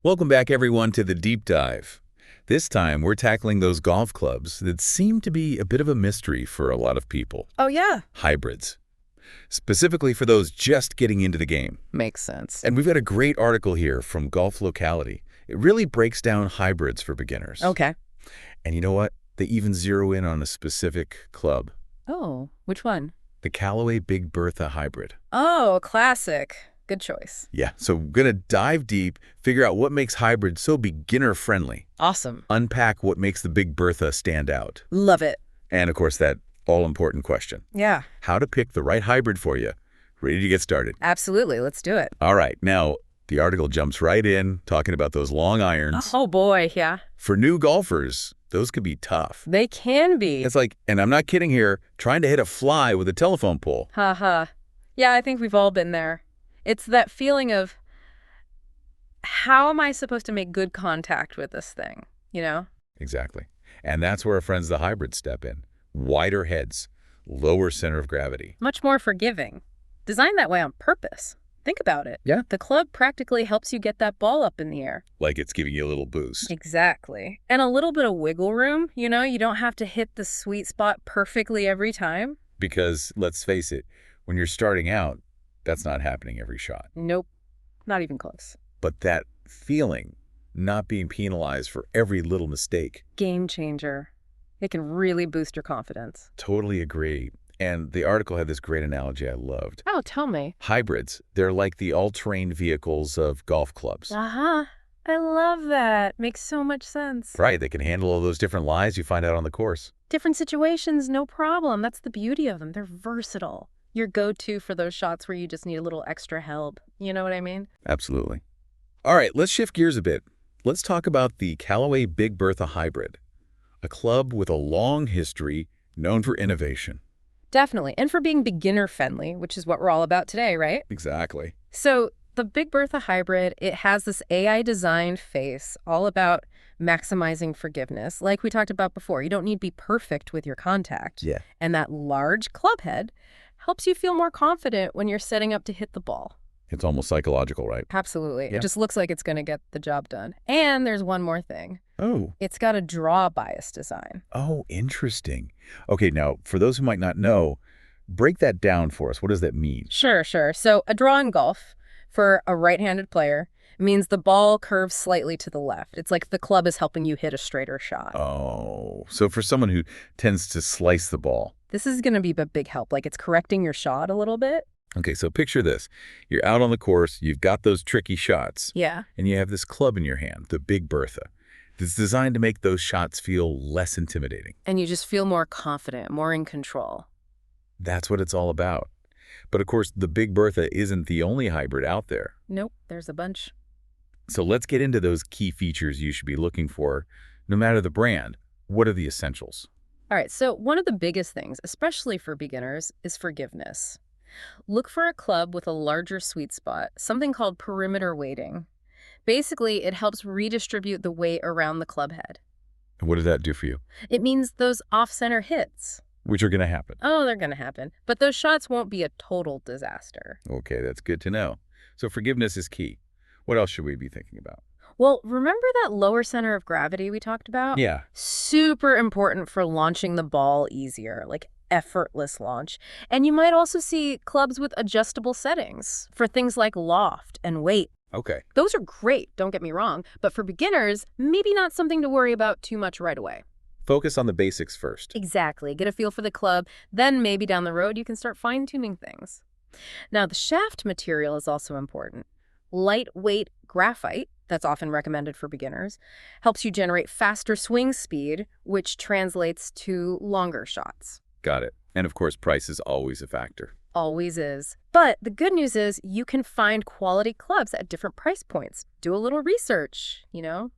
Welcome back, everyone, to the Deep Dive. This time, we're tackling those golf clubs that seem to be a bit of a mystery for a lot of people. Oh, yeah. Hybrids. Specifically for those just getting into the game. Makes sense. And we've got a great article here from Golf Locality. It really breaks down hybrids for beginners. Okay. And you know what? They even zero in on a specific club. Oh, which one? The Callaway Big Bertha Hybrid. Oh, a classic. Good choice. Yeah, so we're going to dive deep, figure out what makes hybrids so beginner-friendly. Awesome. Unpack what makes the Big Bertha stand out. Love it. And, of course, that all-important question. Yeah. How to pick the right hybrid for you. Ready to get started? Absolutely. Let's do it. All right. Now, the article jumps right in, talking about those long irons. Oh, boy. Yeah. For new golfers, those could be tough. They can be. It's like, and I'm not kidding here, trying to hit a fly with a telephone pole. Ha. Yeah, I think we've all been there. It's that feeling of, how am I supposed to make good contact with this thing, you know? Exactly. And that's where our friends the hybrids step in. Wider heads, lower center of gravity. Much more forgiving. Designed that way on purpose. Think about it. Yeah. The club practically helps you get that ball up in the air. Like it's giving you a little boost. Exactly. And a little bit of wiggle room, you know? You don't have to hit the sweet spot perfectly every time. Because, let's face it, when you're starting out, that's not happening every shot. Nope. Not even close. But that feeling, not being penalized for every little mistake. Game changer. It can really boost your confidence. Totally agree. And the article had this great analogy I loved. Oh, tell me. Hybrids, they're like the all-terrain vehicles of golf clubs. Uh-huh. I love that. Makes so much sense. Right, they can handle all those different lies you find out on the course. Different situations, no problem. That's the beauty of them. They're versatile. Your go-to for those shots where you just need a little extra help. You know what I mean? Absolutely. All right, let's shift gears a bit. Let's talk about the Callaway Big Bertha Hybrid, a club with a long history known for innovation. Definitely. And for being beginner-friendly, which is what we're all about today, right? Exactly. So the Big Bertha Hybrid, it has this AI-designed face all about maximizing forgiveness. Like we talked about before, you don't need to be perfect with your contact. Yeah. And that large club head helps you feel more confident when you're setting up to hit the ball. It's almost psychological, right? Absolutely. Yeah. It just looks like it's going to get the job done. And there's one more thing. Oh. It's got a draw bias design. Oh, interesting. Okay, now, for those who might not know, break that down for us. What does that mean? Sure. So a draw in golf for a right-handed player means the ball curves slightly to the left. It's like the club is helping you hit a straighter shot. Oh, so for someone who tends to slice the ball. This is going to be a big help. Like it's correcting your shot a little bit. Okay, so picture this. You're out on the course, you've got those tricky shots, Yeah. and you have this club in your hand, the Big Bertha. It's designed to make those shots feel less intimidating. And you just feel more confident, more in control. That's what it's all about. But of course, the Big Bertha isn't the only hybrid out there. Nope, there's a bunch. So let's get into those key features you should be looking for. No matter the brand, what are the essentials? All right, so one of the biggest things, especially for beginners, is forgiveness. Look for a club with a larger sweet spot, something called perimeter weighting. Basically, it helps redistribute the weight around the club head. And what does that do for you? It means those off-center hits. Which are going to happen. Oh, they're going to happen. But those shots won't be a total disaster. Okay, that's good to know. So forgiveness is key. What else should we be thinking about? Well, remember that lower center of gravity we talked about? Yeah. Super important for launching the ball easier, like effortless launch. And you might also see clubs with adjustable settings for things like loft and weight. Okay. Those are great, don't get me wrong. But for beginners, maybe not something to worry about too much right away. Focus on the basics first. Exactly. Get a feel for the club. Then maybe down the road, you can start fine-tuning things. Now, the shaft material is also important. Lightweight graphite, that's often recommended for beginners, helps you generate faster swing speed, which translates to longer shots. Got it. And of course, price is always a factor. Always is. But the good news is you can find quality clubs at different price points. Do a little research,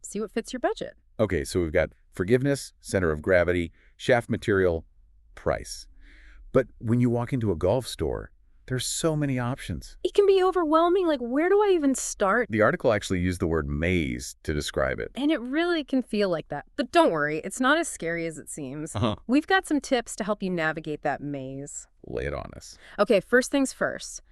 see what fits your budget. Okay, so we've got forgiveness, center of gravity, shaft material, price. But when you walk into a golf store, there's so many options. It can be overwhelming. Like, where do I even start? The article actually used the word maze to describe it. And it really can feel like that. But don't worry, it's not as scary as it seems. Uh-huh. We've got some tips to help you navigate that maze. Lay it on us. Okay, first things first.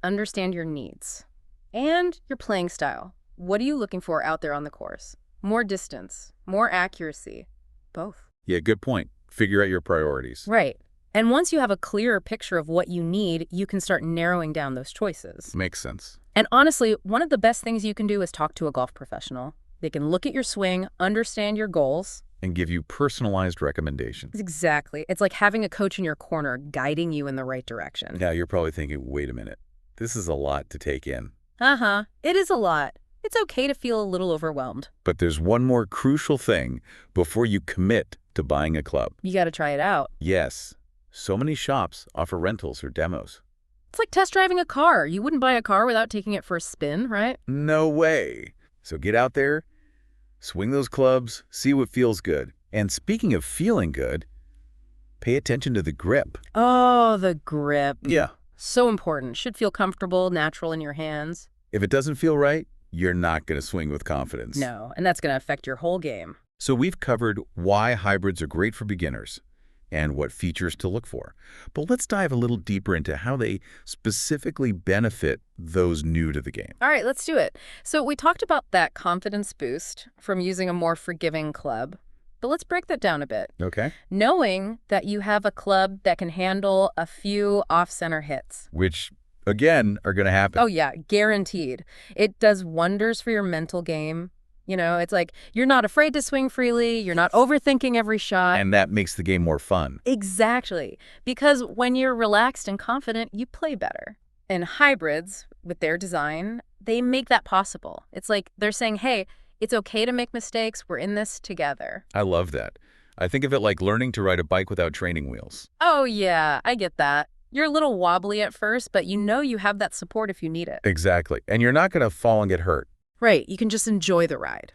Understand your needs and your playing style. What are you looking for out there on the course? More distance, more accuracy, both. Yeah, good point. Figure out your priorities. Right. And once you have a clearer picture of what you need, you can start narrowing down those choices. Makes sense. And honestly, one of the best things you can do is talk to a golf professional. They can look at your swing, understand your goals. And give you personalized recommendations. Exactly. It's like having a coach in your corner guiding you in the right direction. Now you're probably thinking, wait a minute, this is a lot to take in. Uh-huh. It is a lot. It's okay to feel a little overwhelmed. But there's one more crucial thing before you commit to buying a club. You got to try it out. Yes, so many shops offer rentals or demos. It's like test driving a car. You wouldn't buy a car without taking it for a spin, right? No way. So get out there, swing those clubs, see what feels good. And speaking of feeling good, pay attention to the grip. Oh, the grip. Yeah. So important. Should feel comfortable, natural in your hands. If it doesn't feel right, you're not going to swing with confidence. No, and that's going to affect your whole game. So we've covered why hybrids are great for beginners and what features to look for. But let's dive a little deeper into how they specifically benefit those new to the game. All right, let's do it. So we talked about that confidence boost from using a more forgiving club. But let's break that down a bit. Okay. Knowing that you have a club that can handle a few off-center hits. Which, again, are going to happen. Oh, yeah, guaranteed. It does wonders for your mental game. You know, it's like you're not afraid to swing freely. You're not overthinking every shot. And that makes the game more fun. Exactly. Because when you're relaxed and confident, you play better. And hybrids, with their design, they make that possible. It's like they're saying, hey, it's okay to make mistakes. We're in this together. I love that. I think of it like learning to ride a bike without training wheels. Oh, yeah, I get that. You're a little wobbly at first, but you know you have that support if you need it. Exactly. And you're not going to fall and get hurt. Right. You can just enjoy the ride.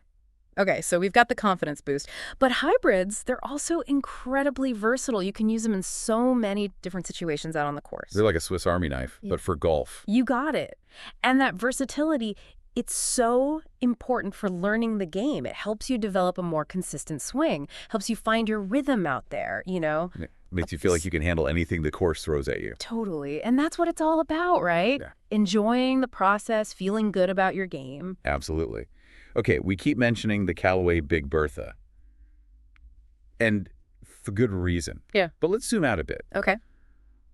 Okay, so we've got the confidence boost. But hybrids, they're also incredibly versatile. You can use them in so many different situations out on the course. They're like a Swiss Army knife, but for golf. You got it. And that versatility, it's so important for learning the game. It helps you develop a more consistent swing, helps you find your rhythm out there, you know? It makes you feel like you can handle anything the course throws at you. Totally. And that's what it's all about, right? Yeah. Enjoying the process, feeling good about your game. Absolutely. Okay, we keep mentioning the Callaway Big Bertha. And for good reason. Yeah. But let's zoom out a bit. Okay.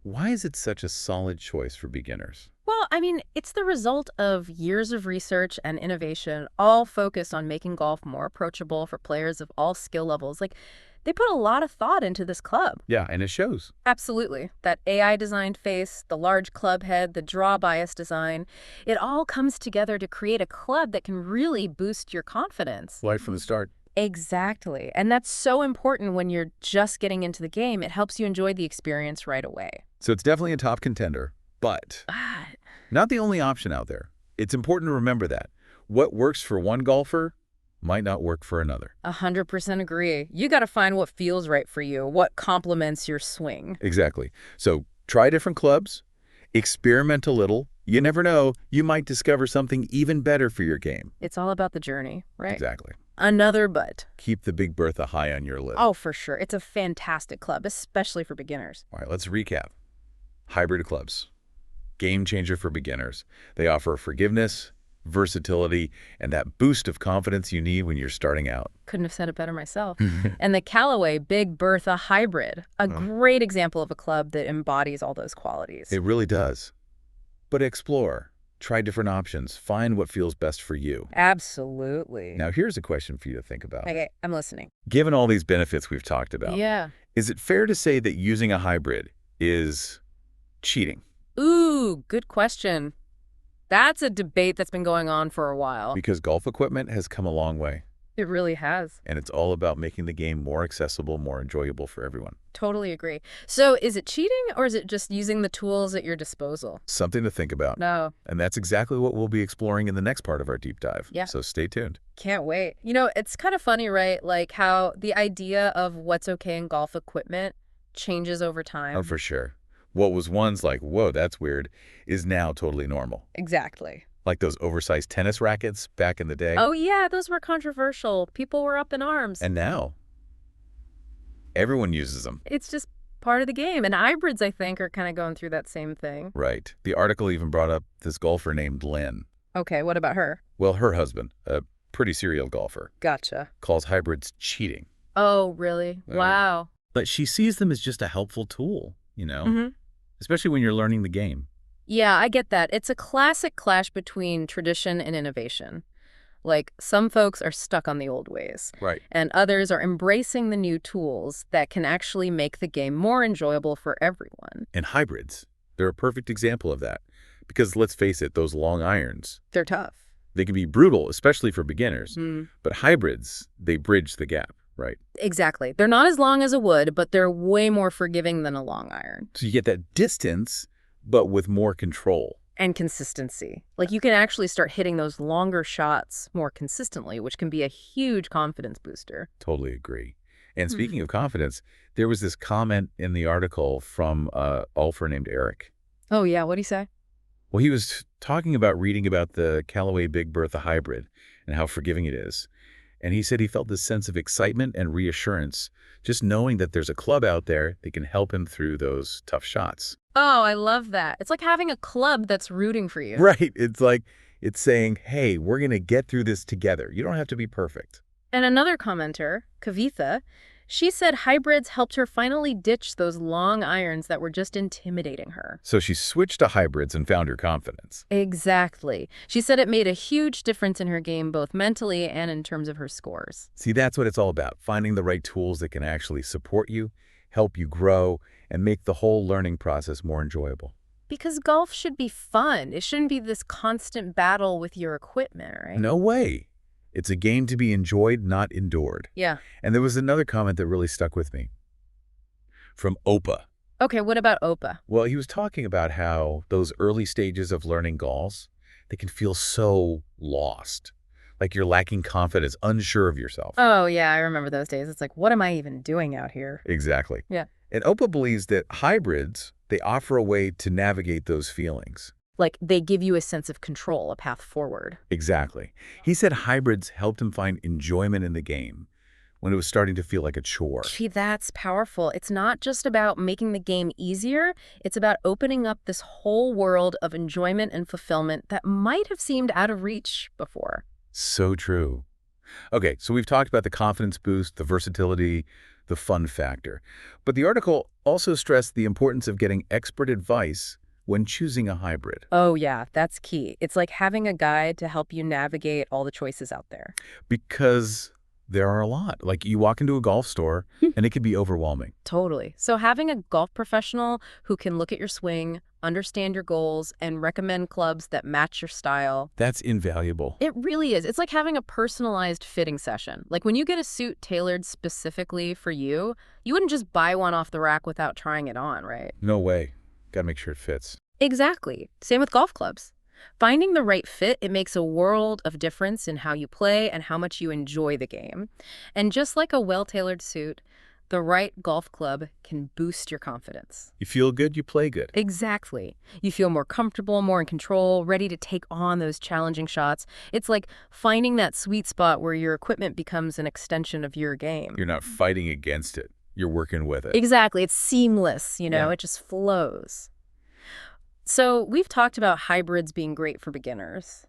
Why is it such a solid choice for beginners? Well, I mean, it's the result of years of research and innovation, all focused on making golf more approachable for players of all skill levels. Like, they put a lot of thought into this club. Yeah, and it shows. Absolutely. That AI-designed face, the large club head, the draw bias design, it all comes together to create a club that can really boost your confidence. Right from the start. Exactly. And that's so important when you're just getting into the game. It helps you enjoy the experience right away. So it's definitely a top contender, but not the only option out there. It's important to remember that. What works for one golfer might not work for another. 100% agree. You got to find what feels right for you, what complements your swing. Exactly. So try different clubs, experiment a little. You never know, you might discover something even better for your game. It's all about the journey, right? Exactly. Another but. Keep the Big Bertha high on your list. Oh, for sure. It's a fantastic club, especially for beginners. All right, let's recap. Hybrid clubs. Game changer for beginners. They offer forgiveness, versatility, and that boost of confidence you need when you're starting out. Couldn't have said it better myself. And the Callaway Big Bertha Hybrid, a great example of a club that embodies all those qualities. It really does. But explore, try different options, find what feels best for you. Absolutely. Now, here's a question for you to think about. Okay, I'm listening. Given all these benefits we've talked about, Yeah. is it fair to say that using a hybrid is cheating? Ooh, good question. That's a debate that's been going on for a while. Because golf equipment has come a long way, It really has. and it's all about making the game more accessible, more enjoyable for everyone. Totally agree. So is it cheating or is it just using the tools at your disposal? Something to think about. No, And that's exactly what we'll be exploring in the next part of our deep dive. Yeah. So stay tuned. can't wait. You know, it's kind of funny, right? Like how the idea of what's okay in golf equipment changes over time. Oh, for sure. What was once like, whoa, that's weird, is now totally normal. Exactly. Like those oversized tennis rackets back in the day. Oh, yeah, those were controversial. People were up in arms. And now, everyone uses them. It's just part of the game. And hybrids, I think, are kind of going through that same thing. Right. The article even brought up this golfer named Lynn. Okay, what about her? Well, her husband, a pretty serial golfer, Gotcha. calls hybrids cheating. Oh, really? Wow. But she sees them as just a helpful tool, hmm especially when you're learning the game. Yeah, I get that. It's a classic clash between tradition and innovation. Like, some folks are stuck on the old ways, Right. and others are embracing the new tools that can actually make the game more enjoyable for everyone. And hybrids, they're a perfect example of that. Because let's face it, those long irons, They're tough. they can be brutal, especially for beginners. Mm. But hybrids, they bridge the gap, right? Exactly. They're not as long as a wood, but they're way more forgiving than a long iron. So you get that distance, but with more control. And consistency. Like, you can actually start hitting those longer shots more consistently, which can be a huge confidence booster. Totally agree. And speaking of confidence, there was this comment in the article from a golfer named Eric. Oh, yeah. What'd he say? Well, he was talking about reading about the Callaway Big Bertha hybrid and how forgiving it is. And he said he felt this sense of excitement and reassurance, just knowing that there's a club out there that can help him through those tough shots. Oh, I love that. It's like having a club that's rooting for you. Right. It's saying, hey, we're going to get through this together. You don't have to be perfect. And another commenter, Kavitha, she said hybrids helped her finally ditch those long irons that were just intimidating her. So she switched to hybrids and found her confidence. Exactly. She said it made a huge difference in her game, both mentally and in terms of her scores. See, that's what it's all about, finding the right tools that can actually support you, help you grow, and make the whole learning process more enjoyable. Because golf should be fun. It shouldn't be this constant battle with your equipment, right? No way. It's a game to be enjoyed, not endured. Yeah. And there was another comment that really stuck with me from Opa. Okay, what about Opa? Well, he was talking about how those early stages of learning golf, they can feel so lost, like you're lacking confidence, unsure of yourself. Oh, yeah, I remember those days. It's like, what am I even doing out here? Exactly. Yeah. And Opa believes that hybrids, they offer a way to navigate those feelings. Like, they give you a sense of control, a path forward. Exactly. He said hybrids helped him find enjoyment in the game when it was starting to feel like a chore. Gee, that's powerful. It's not just about making the game easier. It's about opening up this whole world of enjoyment and fulfillment that might have seemed out of reach before. So true. Okay, so we've talked about the confidence boost, the versatility, the fun factor. But the article also stressed the importance of getting expert advice when choosing a hybrid. Oh, yeah, that's key. It's like having a guide to help you navigate all the choices out there. Because there are a lot. Like you walk into a golf store and it can be overwhelming. Totally. So having a golf professional who can look at your swing, understand your goals, and recommend clubs that match your style. That's invaluable. It really is. It's like having a personalized fitting session. Like when you get a suit tailored specifically for you, you wouldn't just buy one off the rack without trying it on, right? No way. Got to make sure it fits. Exactly. Same with golf clubs. Finding the right fit, it makes a world of difference in how you play and how much you enjoy the game. And just like a well-tailored suit, the right golf club can boost your confidence. You feel good, you play good. Exactly. You feel more comfortable, more in control, ready to take on those challenging shots. It's like finding that sweet spot where your equipment becomes an extension of your game. You're not fighting against it. You're working with it. Exactly. It's seamless, Yeah. It just flows. So we've talked about hybrids being great for beginners,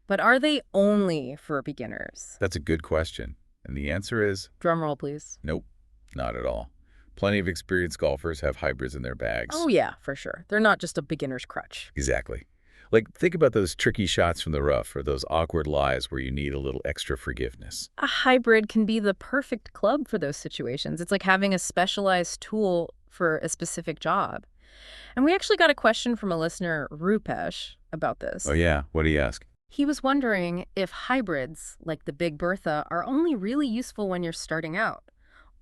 but are they only for beginners? That's a good question. And the answer is Drum roll, please. nope, not at all. Plenty of experienced golfers have hybrids in their bags. Oh, yeah, for sure. They're not just a beginner's crutch. Exactly. Like, think about those tricky shots from the rough or those awkward lies where you need a little extra forgiveness. A hybrid can be the perfect club for those situations. It's like having a specialized tool for a specific job. And we actually got a question from a listener, Rupesh, about this. Oh, yeah? What do you ask? He was wondering if hybrids, like the Big Bertha, are only really useful when you're starting out,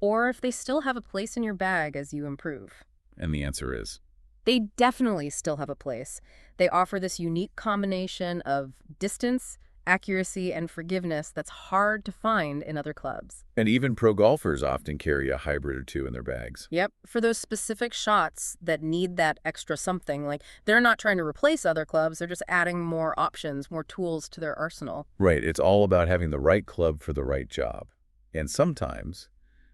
or if they still have a place in your bag as you improve. And the answer is They definitely still have a place. They offer this unique combination of distance, accuracy, and forgiveness that's hard to find in other clubs. and even pro golfers often carry a hybrid or two in their bags. Yep, for those specific shots that need that extra something, like they're not trying to replace other clubs, they're just adding more options, more tools to their arsenal. Right. It's all about having the right club for the right job. And sometimes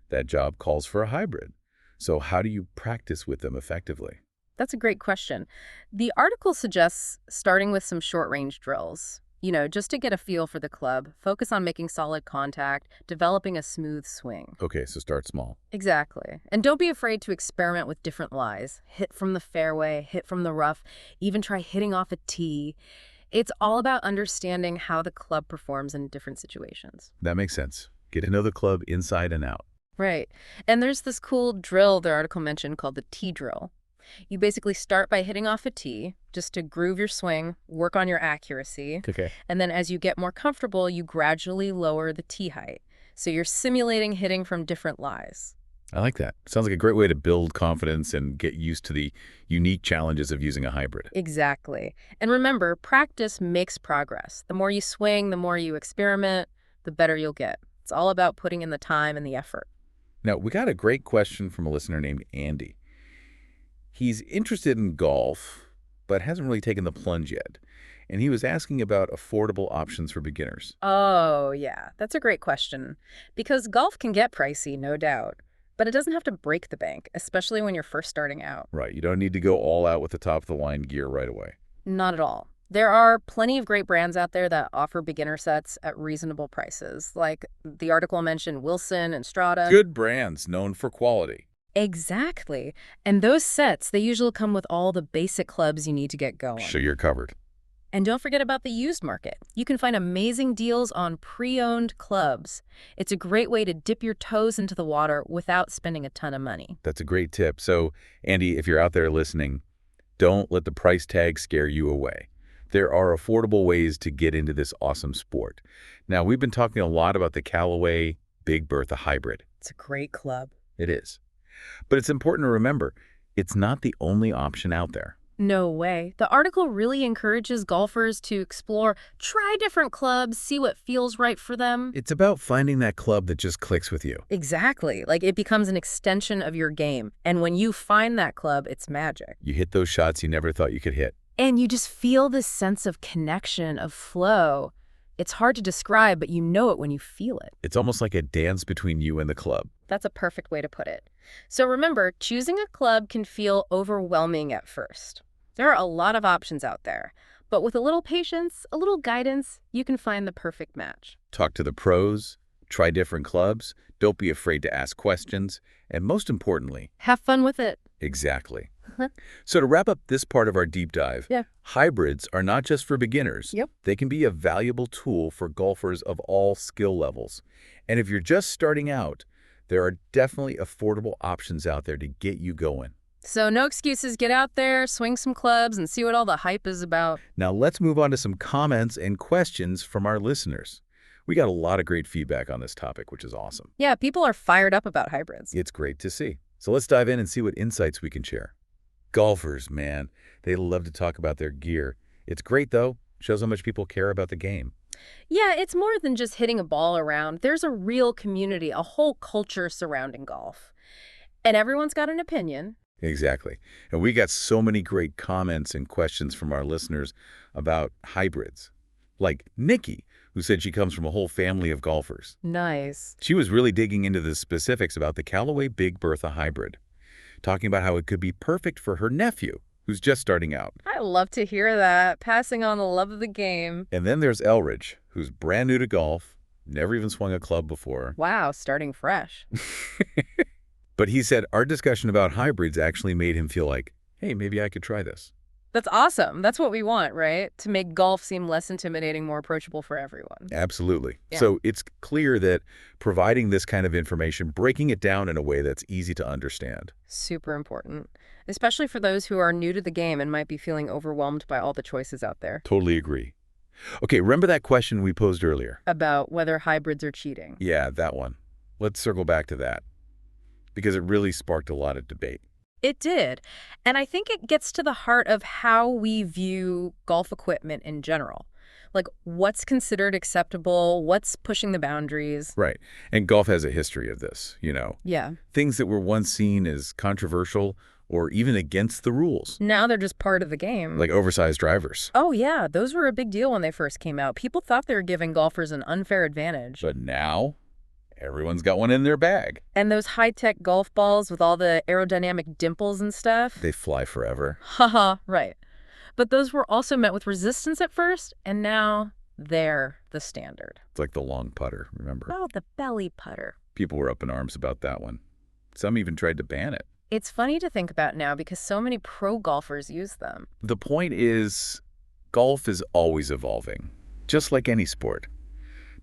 that job calls for a hybrid. So how do you practice with them effectively? That's a great question. The article suggests starting with some short-range drills. Just to get a feel for the club, focus on making solid contact, developing a smooth swing. Okay, so start small. Exactly. And don't be afraid to experiment with different lies. Hit from the fairway, hit from the rough, even try hitting off a tee. It's all about understanding how the club performs in different situations. That makes sense. Get to know the club inside and out. Right. And there's this cool drill the article mentioned called the tee drill. You basically start by hitting off a tee just to groove your swing, work on your accuracy. Okay. And then as you get more comfortable, you gradually lower the tee height. So you're simulating hitting from different lies. I like that. Sounds like a great way to build confidence and get used to the unique challenges of using a hybrid. Exactly. And remember, practice makes progress. The more you swing, the more you experiment, the better you'll get. It's all about putting in the time and the effort. Now, we got a great question from a listener named Andy. He's interested in golf, but hasn't really taken the plunge yet. And he was asking about affordable options for beginners. Oh, yeah. That's a great question. Because golf can get pricey, no doubt. But it doesn't have to break the bank, especially when you're first starting out. Right. You don't need to go all out with the top-of-the-line gear right away. Not at all. There are plenty of great brands out there that offer beginner sets at reasonable prices, like the article mentioned Wilson and Strata. Good brands known for quality. Exactly. And those sets, they usually come with all the basic clubs you need to get going. So you're covered. And don't forget about the used market. You can find amazing deals on pre-owned clubs. It's a great way to dip your toes into the water without spending a ton of money. That's a great tip. So, Andy, if you're out there listening, don't let the price tag scare you away. There are affordable ways to get into this awesome sport. Now, we've been talking a lot about the Callaway Big Bertha Hybrid. It's a great club. It is. But it's important to remember, it's not the only option out there. No way. The article really encourages golfers to explore, try different clubs, see what feels right for them. It's about finding that club that just clicks with you. Exactly. Like it becomes an extension of your game. And when you find that club, it's magic. You hit those shots you never thought you could hit. And you just feel this sense of connection, of flow. It's hard to describe, but you know it when you feel it. It's almost like a dance between you and the club. That's a perfect way to put it. So remember, choosing a club can feel overwhelming at first. There are a lot of options out there, but with a little patience, a little guidance, you can find the perfect match. Talk to the pros, try different clubs, don't be afraid to ask questions, and most importantly, have fun with it. Exactly. So to wrap up this part of our deep dive, hybrids are not just for beginners. They can be a valuable tool for golfers of all skill levels. And if you're just starting out, there are definitely affordable options out there to get you going. So no excuses. Get out there, swing some clubs, and see what all the hype is about. Now let's move on to some comments and questions from our listeners. We got a lot of great feedback on this topic, which is awesome. Yeah, people are fired up about hybrids. It's great to see. So let's dive in and see what insights we can share. Golfers, man, they love to talk about their gear. It's great, though. Shows how much people care about the game. Yeah, it's more than just hitting a ball around. There's a real community, a whole culture surrounding golf. And everyone's got an opinion. Exactly. And we got so many great comments and questions from our listeners about hybrids. Like Nikki, who said she comes from a whole family of golfers. Nice. She was really digging into the specifics about the Callaway Big Bertha Hybrid, talking about how it could be perfect for her nephew, who's just starting out. I love to hear that, passing on the love of the game. And then there's Elridge, who's brand new to golf, never even swung a club before. Wow, starting fresh. But he said our discussion about hybrids actually made him feel like, hey, maybe I could try this. That's awesome. That's what we want, right? To make golf seem less intimidating, more approachable for everyone. Absolutely. Yeah. So it's clear that providing this kind of information, breaking it down in a way that's easy to understand. Super important, especially for those who are new to the game and might be feeling overwhelmed by all the choices out there. Totally agree. Okay, remember that question we posed earlier? About whether hybrids are cheating. Yeah, that one. Let's circle back to that, because it really sparked a lot of debate. It did. And I think it gets to the heart of how we view golf equipment in general. Like, what's considered acceptable? What's pushing the boundaries? Right. And golf has a history of this, you know. Yeah. Things that were once seen as controversial or even against the rules. Now they're just part of the game. Like oversized drivers. Oh, yeah. Those were a big deal when they first came out. People thought they were giving golfers an unfair advantage. But now, everyone's got one in their bag. And those high-tech golf balls with all the aerodynamic dimples and stuff. They fly forever. Haha, right. But those were also met with resistance at first, and now They're the standard. It's like the long putter, remember? Oh, the belly putter. People were up in arms about that one. Some even tried to ban it. It's funny to think about now because so many pro golfers use them. The point is, golf is always evolving, just like any sport.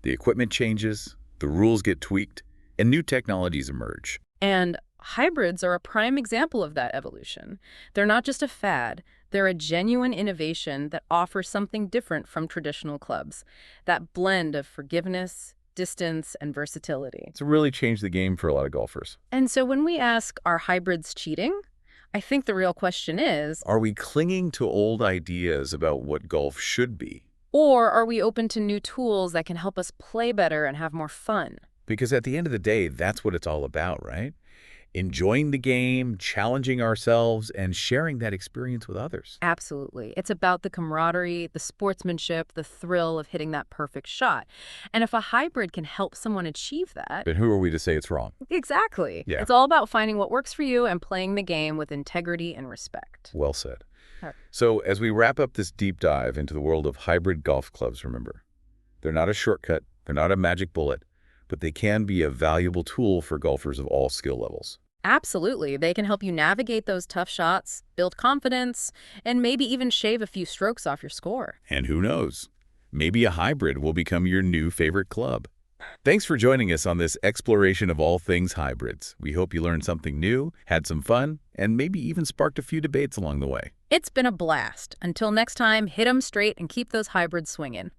The equipment changes, the rules get tweaked, and new technologies emerge. And hybrids are a prime example of that evolution. They're not just a fad, they're a genuine innovation that offers something different from traditional clubs. That blend of forgiveness, distance, and versatility. It's really changed the game for a lot of golfers. And so when we ask, are hybrids cheating? I think the real question is, Are we clinging to old ideas about what golf should be? or are we open to new tools that can help us play better and have more fun? Because at the end of the day, that's what it's all about, right? Enjoying the game, challenging ourselves, and sharing that experience with others. Absolutely. It's about the camaraderie, the sportsmanship, the thrill of hitting that perfect shot. And if a hybrid can help someone achieve that, But who are we to say it's wrong? exactly. Yeah. It's all about finding what works for you and playing the game with integrity and respect. Well said. All right. So as we wrap up this deep dive into the world of hybrid golf clubs, remember, they're not a shortcut, they're not a magic bullet, but they can be a valuable tool for golfers of all skill levels. Absolutely. They can help you navigate those tough shots, build confidence, and maybe even shave a few strokes off your score. And who knows, maybe a hybrid will become your new favorite club. Thanks for joining us on this exploration of all things hybrids. We hope you learned something new, had some fun, and maybe even sparked a few debates along the way. It's been a blast. Until next time, hit 'em straight and keep those hybrids swinging.